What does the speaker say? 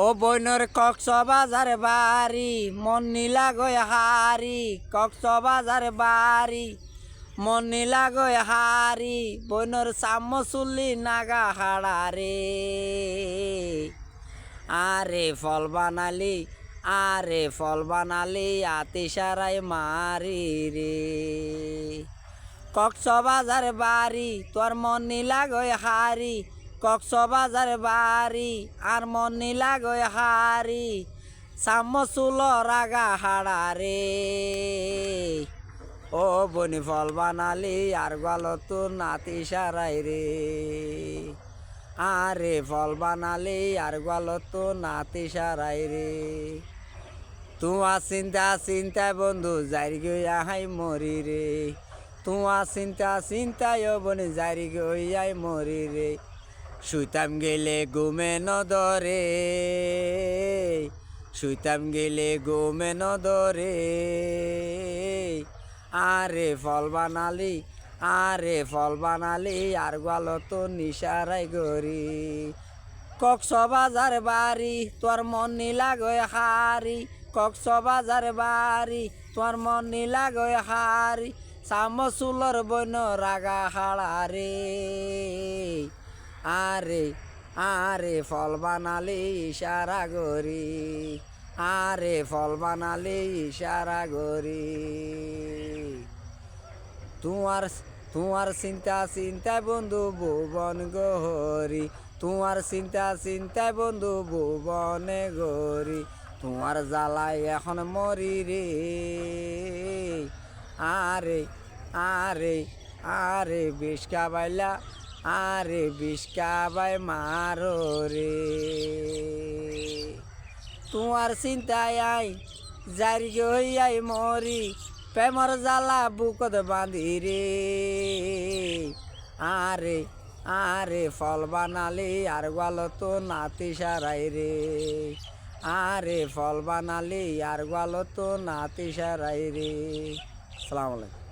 ও বইনর কক্সবাজার বাড়ি মন নীলা গয় হারি, কক্সবাজার বাড়ি মন নীলা গয় হারি, বইনর চামচুলি নাগা হাড়া রে। আরে ফল বানালি, আরে ফল বানালি আতিসারাই মারি রে। কক্সবাজার বাড়ি তোর মন নীলা গয় হারি, কক্সবাজার বাড়ি আর মন নীলা গয় হারি, চামচুল রাগা হাড়া রে। ও বনি ফল বানালি আর গলত নাতি সারাই রে। আরে ফল বানালি আর গলত নাতি সারাই রে। তোমার চিন্তা চিন্তায় বন্ধু যাই গই মরি রে। তোমার চিন্তা চিন্তায় বনি যাই গই মরি রে। শুইতাম গেলে ঘুমে নদরে, শুইতাম গেলে ঘুমে নদরে। আরে ফল বানালি, আরে ফল বানালি আর গলত নিশারাই গরি। কক্সবাজার বাড়ি তোর মন নীলা গয় হারি, কক্সবাজার বাড়ি তোর মন নীলা গয় হারি, চামচুলর বইন রাগা হাড়া রে। আরে আরে ফল বানালি ইশারা গরি, আরে ফল বানালি ইশারা গরি। তোমার তোমার চিন্তা চিন্তায় বন্ধু ভুবন গহরি, তোমার চিন্তা চিন্তায় বন্ধু ভুবনে গরি। তোমার জ্বালায় এখন মরি রে। আরে আরে আরে বিষ খাবাইলা, আরে বিষ খাবাই মারো রে। তোমার চিন্তায় আই জারি গই মরি, প্রেমর জ্বালা বুকত বাঁধি রে। আরে আরে ফল বানালি আর গলত নাতি সারাই রে। আরে ফল বানালি আর গলত নাতি সারাই রে। আসসালামু আলাইকুম।